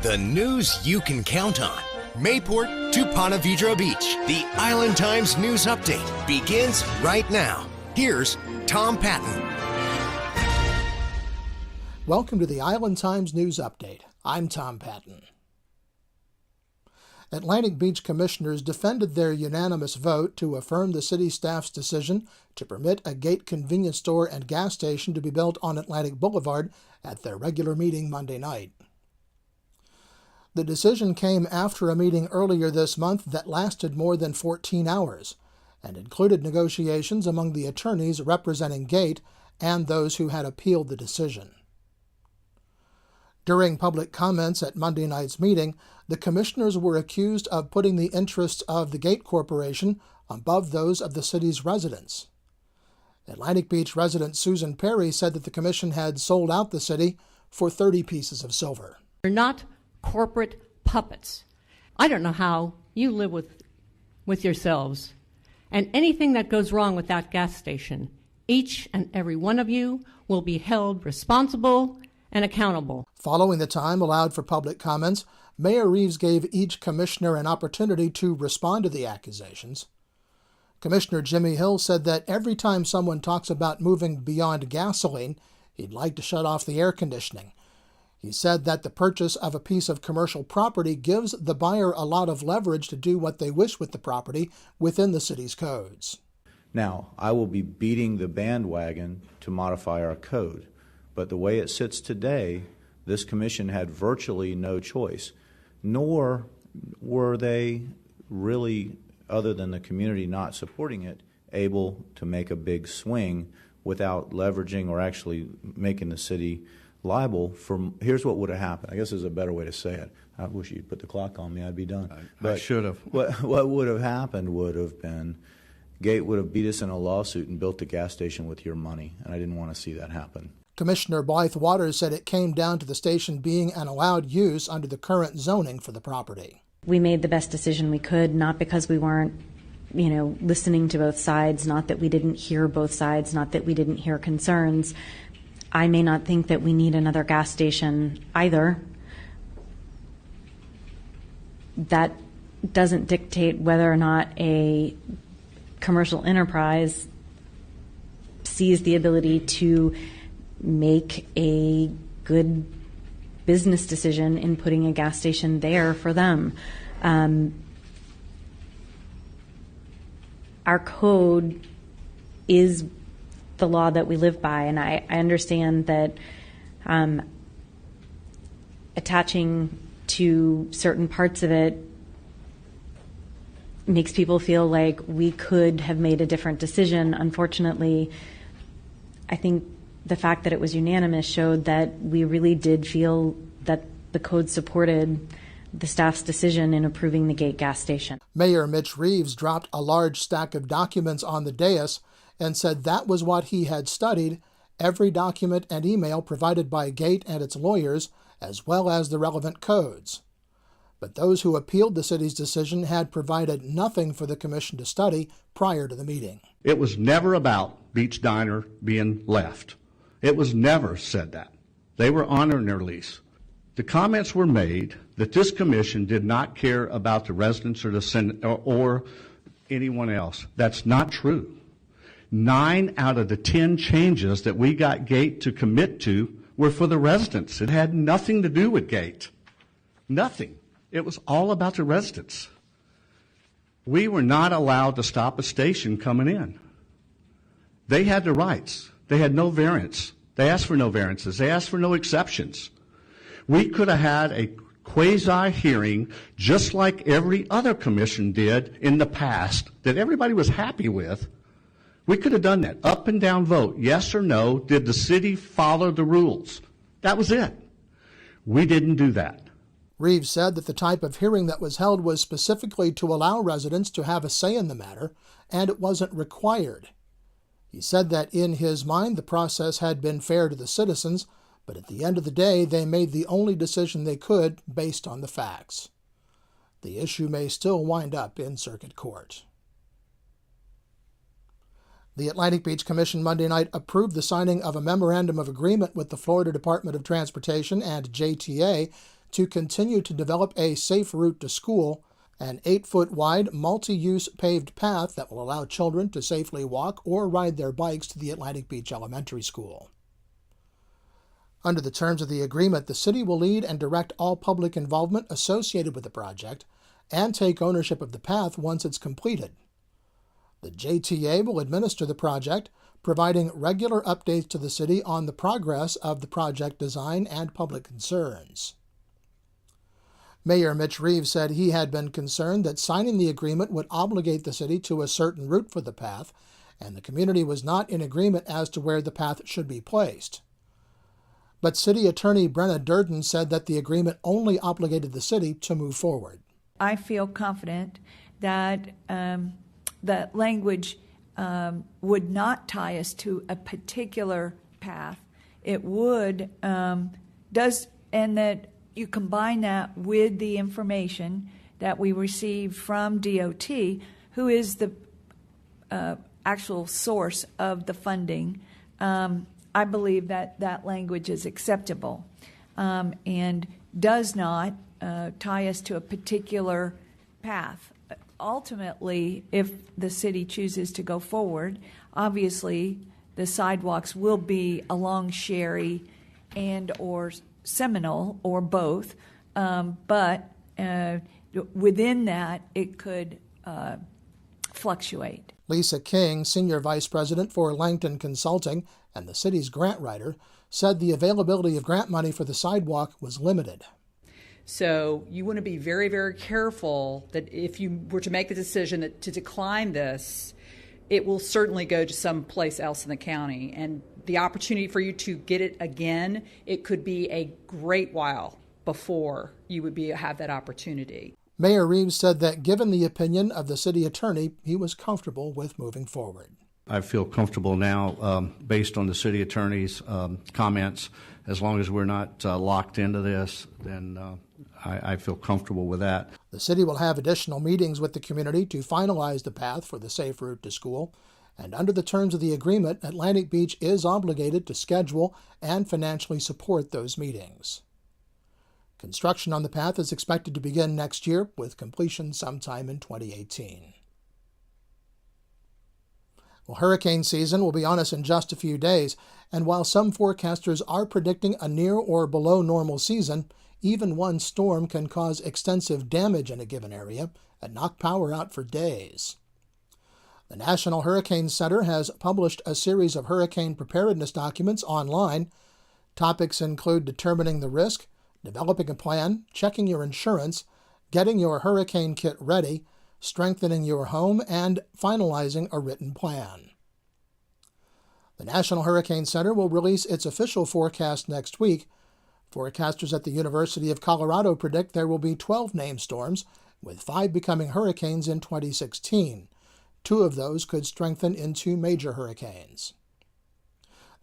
The news you can count on. Mayport to Ponte Vedra Beach. The Island Times News Update begins right now. Here's Tom Patton. Welcome to the Island Times News Update. I'm Tom Patton. Atlantic Beach commissioners defended their unanimous vote to affirm the city staff's decision to permit a Gate convenience store and gas station to be built on Atlantic Boulevard at their regular meeting Monday night. The decision came after a meeting earlier this month that lasted more than 14 hours and included negotiations among the attorneys representing Gate and those who had appealed the decision. During public comments at Monday night's meeting, the commissioners were accused of putting the interests of the Gate Corporation above those of the city's residents. Atlantic Beach resident Susan Perry said that the commission had sold out the city for 30 pieces of silver. We're not corporate puppets. I don't know how you live with yourselves. And anything that goes wrong with that gas station, each and every one of you will be held responsible and accountable. Following the time allowed for public comments, Mayor Reeves gave each commissioner an opportunity to respond to the accusations. Commissioner Jimmy Hill said that every time someone talks about moving beyond gasoline, he'd like to shut off the air conditioning. He said that the purchase of a piece of commercial property gives the buyer a lot of leverage to do what they wish with the property within the city's codes. Now, I will be beating the bandwagon to modify our code, but the way it sits today, this commission had virtually no choice, nor were they really, other than the community not supporting it, able to make a big swing without leveraging or actually making the city liable for. Here's what would have happened. I guess there's a better way to say it. I wish you'd put the clock on me. I'd be done. I should have. What would have happened would have been Gate would have beat us in a lawsuit and built the gas station with your money, and I didn't want to see that happen. Commissioner Blythe Waters said it came down to the station being an allowed use under the current zoning for the property. We made the best decision we could, not because we weren't, listening to both sides, not that we didn't hear both sides, not that we didn't hear concerns. I may not think that we need another gas station either. That doesn't dictate whether or not a commercial enterprise sees the ability to make a good business decision in putting a gas station there for them. Our code is the law that we live by, and I understand that attaching to certain parts of it makes people feel like we could have made a different decision. Unfortunately, I think the fact that it was unanimous showed that we really did feel that the code supported the staff's decision in approving the Gate gas station. Mayor Mitch Reeves dropped a large stack of documents on the dais and said that was what he had studied, every document and email provided by Gate and its lawyers, as well as the relevant codes. But those who appealed the city's decision had provided nothing for the commission to study prior to the meeting. It was never about Beach Diner being left. It was never said that. They were honoring their lease. The comments were made that this commission did not care about the residents or the Senate or anyone else. That's not true. 9 out of the 10 changes that we got Gate to commit to were for the residents. It had nothing to do with Gate. Nothing. It was all about the residents. We were not allowed to stop a station coming in. They had the rights. They had no variance. They asked for no variances. They asked for no exceptions. We could have had a quasi-hearing just like every other commission did in the past that everybody was happy with. We could have done that. Up and down vote, yes or no. Did the city follow the rules? That was it. We didn't do that. Reeves said that the type of hearing that was held was specifically to allow residents to have a say in the matter, and it wasn't required. He said that in his mind the process had been fair to the citizens, but at the end of the day they made the only decision they could based on the facts. The issue may still wind up in circuit court. The Atlantic Beach Commission Monday night approved the signing of a memorandum of agreement with the Florida Department of Transportation and JTA to continue to develop a safe route to school, an 8-foot-wide, multi-use paved path that will allow children to safely walk or ride their bikes to the Atlantic Beach Elementary School. Under the terms of the agreement, the city will lead and direct all public involvement associated with the project and take ownership of the path once it's completed. The JTA will administer the project, providing regular updates to the city on the progress of the project design and public concerns. Mayor Mitch Reeves said he had been concerned that signing the agreement would obligate the city to a certain route for the path, and the community was not in agreement as to where the path should be placed. But City Attorney Brenna Durden said that the agreement only obligated the city to move forward. I feel confident that the language would not tie us to a particular path. It would, and that you combine that with the information that we receive from DOT, who is the actual source of the funding. I believe that that language is acceptable and does not tie us to a particular path. Ultimately, if the city chooses to go forward, obviously the sidewalks will be along Sherry and or Seminole or both, but within that it could fluctuate. Lisa King, Senior Vice President for Langton Consulting and the city's grant writer, said the availability of grant money for the sidewalk was limited. So you want to be very, very careful that if you were to make the decision to decline this, it will certainly go to someplace else in the county. And the opportunity for you to get it again, it could be a great while before you would have that opportunity. Mayor Reeves said that given the opinion of the city attorney, he was comfortable with moving forward. I feel comfortable now, based on the city attorney's comments. As long as we're not locked into this, then I feel comfortable with that. The city will have additional meetings with the community to finalize the path for the safe route to school, and under the terms of the agreement, Atlantic Beach is obligated to schedule and financially support those meetings. Construction on the path is expected to begin next year, with completion sometime in 2018. Well, hurricane season will be on us in just a few days, and while some forecasters are predicting a near or below normal season, even one storm can cause extensive damage in a given area and knock power out for days. The National Hurricane Center has published a series of hurricane preparedness documents online. Topics include determining the risk, developing a plan, checking your insurance, getting your hurricane kit ready, strengthening your home, and finalizing a written plan. The National Hurricane Center will release its official forecast next week. Forecasters at the University of Colorado predict there will be 12 named storms, with 5 becoming hurricanes in 2016. 2 of those could strengthen into major hurricanes.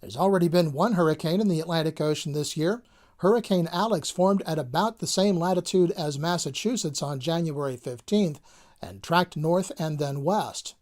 There's already been 1 hurricane in the Atlantic Ocean this year. Hurricane Alex formed at about the same latitude as Massachusetts on January 15th and tracked north and then west.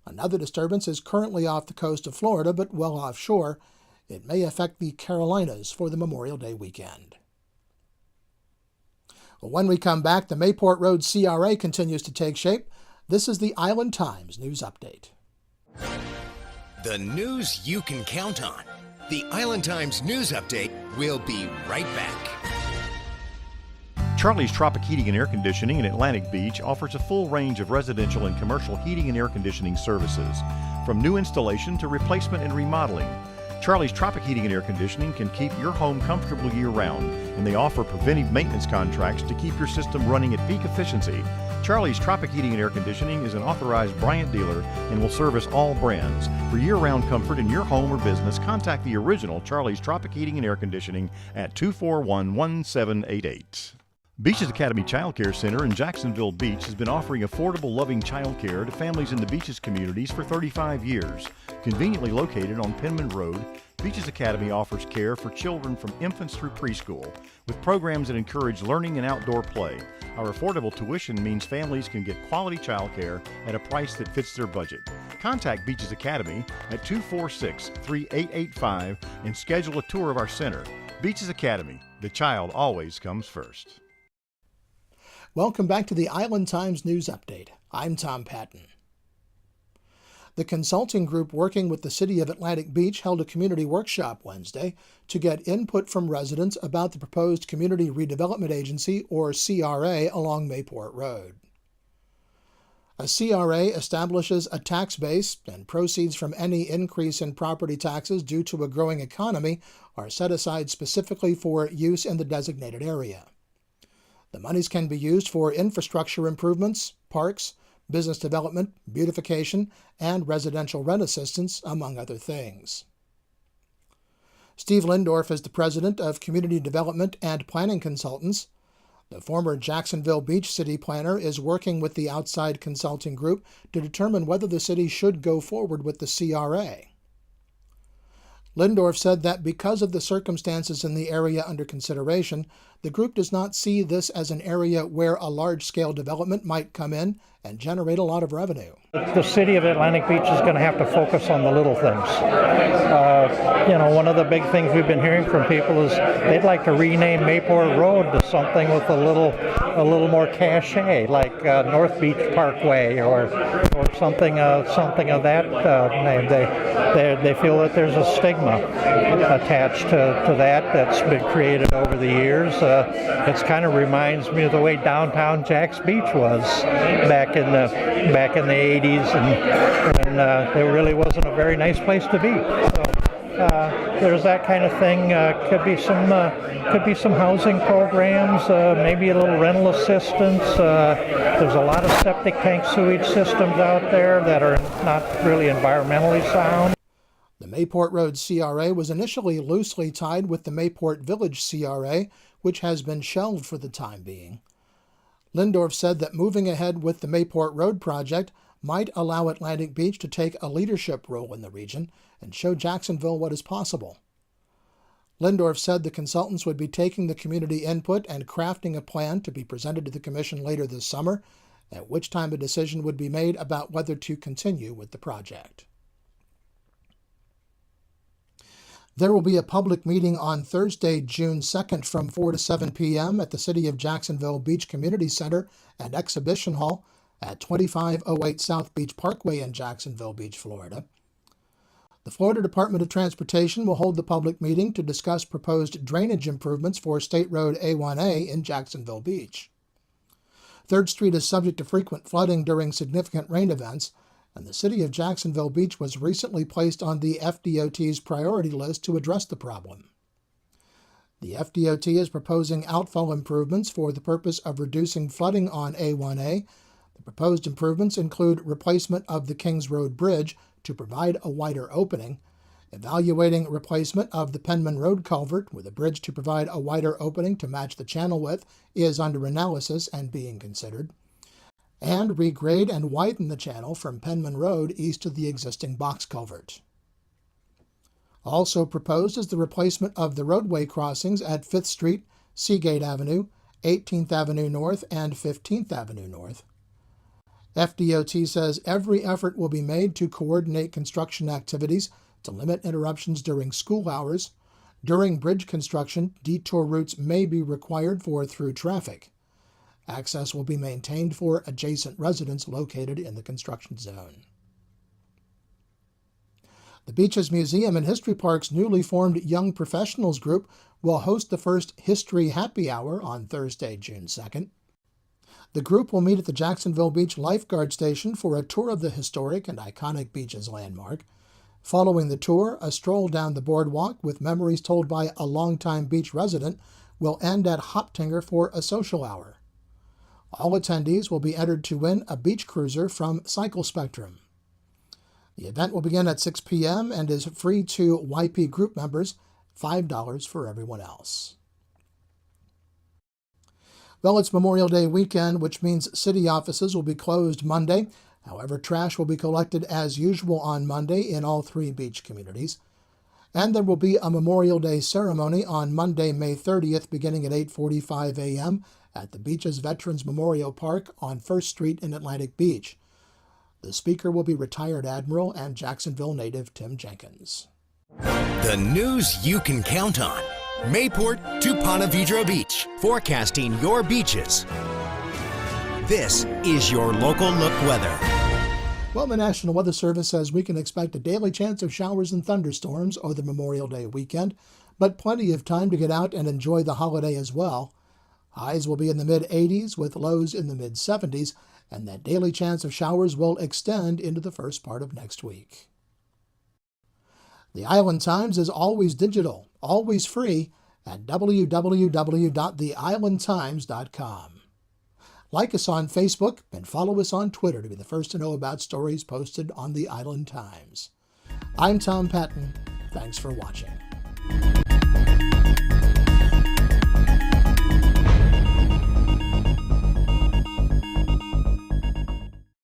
Another disturbance is currently off the coast of Florida, but well offshore. It may affect the Carolinas for the Memorial Day weekend. Well, when we come back, the Mayport Road CRA continues to take shape. This is the Island Times News Update. The news you can count on. The Island Times News Update will be right back. Charlie's Tropic Heating and Air Conditioning in Atlantic Beach offers a full range of residential and commercial heating and air conditioning services, from new installation to replacement and remodeling. Charlie's Tropic Heating and Air Conditioning can keep your home comfortable year-round, and they offer preventive maintenance contracts to keep your system running at peak efficiency. Charlie's Tropic Heating and Air Conditioning is an authorized Bryant dealer and will service all brands. For year-round comfort in your home or business, contact the original Charlie's Tropic Heating and Air Conditioning at 241-1788. Beaches Academy Child Care Center in Jacksonville Beach has been offering affordable, loving child care to families in the Beaches communities for 35 years. Conveniently located on Penman Road, Beaches Academy offers care for children from infants through preschool, with programs that encourage learning and outdoor play. Our affordable tuition means families can get quality child care at a price that fits their budget. Contact Beaches Academy at 246-3885 and schedule a tour of our center. Beaches Academy, the child always comes first. Welcome back to the Island Times News Update. I'm Tom Patton. The consulting group working with the City of Atlantic Beach held a community workshop Wednesday to get input from residents about the proposed Community Redevelopment Agency, or CRA, along Mayport Road. A CRA establishes a tax base, and proceeds from any increase in property taxes due to a growing economy are set aside specifically for use in the designated area. The monies can be used for infrastructure improvements, parks, business development, beautification, and residential rent assistance, among other things. Steve Lindorf is the president of Community Development and Planning Consultants. The former Jacksonville Beach city planner is working with the outside consulting group to determine whether the city should go forward with the CRA. Lindorf said that because of the circumstances in the area under consideration, the group does not see this as an area where a large-scale development might come in and generate a lot of revenue. The City of Atlantic Beach is going to have to focus on the little things. One of the big things we've been hearing from people is they'd like to rename Mayport Road to something with a little more cachet, like North Beach Parkway or something of that name. They feel that there's a stigma attached to that that's been created over the years. It kind of reminds me of the way downtown Jax Beach was back in the 80s, and it really wasn't a very nice place to be. So there's that kind of thing. Could be some housing programs, maybe a little rental assistance. There's a lot of septic tank sewage systems out there that are not really environmentally sound. The Mayport Road CRA was initially loosely tied with the Mayport Village CRA, which has been shelved for the time being. Lindorf said that moving ahead with the Mayport Road project might allow Atlantic Beach to take a leadership role in the region and show Jacksonville what is possible. Lindorf said the consultants would be taking the community input and crafting a plan to be presented to the Commission later this summer, at which time a decision would be made about whether to continue with the project. There will be a public meeting on Thursday, June 2nd from 4 to 7 p.m. at the City of Jacksonville Beach Community Center and Exhibition Hall at 2508 South Beach Parkway in Jacksonville Beach, Florida. The Florida Department of Transportation will hold the public meeting to discuss proposed drainage improvements for State Road A1A in Jacksonville Beach. 3rd Street is subject to frequent flooding during significant rain events, and the City of Jacksonville Beach was recently placed on the FDOT's priority list to address the problem. The FDOT is proposing outfall improvements for the purpose of reducing flooding on A1A. The proposed improvements include replacement of the Kings Road Bridge to provide a wider opening, evaluating replacement of the Penman Road culvert with a bridge to provide a wider opening to match the channel width is under analysis and being considered, and regrade and widen the channel from Penman Road east of the existing box culvert. Also proposed is the replacement of the roadway crossings at 5th Street, Seagate Avenue, 18th Avenue North, and 15th Avenue North. FDOT says every effort will be made to coordinate construction activities to limit interruptions during school hours. During bridge construction, detour routes may be required for through traffic. Access will be maintained for adjacent residents located in the construction zone. The Beaches Museum and History Park's newly formed Young Professionals Group will host the first History Happy Hour on Thursday, June 2nd. The group will meet at the Jacksonville Beach Lifeguard Station for a tour of the historic and iconic beach's landmark. Following the tour, a stroll down the boardwalk with memories told by a longtime beach resident will end at Hoptinger for a social hour. All attendees will be entered to win a beach cruiser from Cycle Spectrum. The event will begin at 6 p.m. and is free to YP group members, $5 for everyone else. Well, it's Memorial Day weekend, which means city offices will be closed Monday. However, trash will be collected as usual on Monday in all 3 beach communities. And there will be a Memorial Day ceremony on Monday, May 30th, beginning at 8:45 a.m. at the Beaches Veterans Memorial Park on 1st Street in Atlantic Beach. The speaker will be retired Admiral and Jacksonville native Tim Jenkins. The news you can count on. Mayport to Ponte Vedra Beach, forecasting your beaches. This is your local look weather. Well, the National Weather Service says we can expect a daily chance of showers and thunderstorms over the Memorial Day weekend, but plenty of time to get out and enjoy the holiday as well. Highs will be in the mid-80s with lows in the mid-70s, and that daily chance of showers will extend into the first part of next week. The Island Times is always digital, always free at www.theislandtimes.com. Like us on Facebook and follow us on Twitter to be the first to know about stories posted on the Island Times. I'm Tom Patton. Thanks for watching.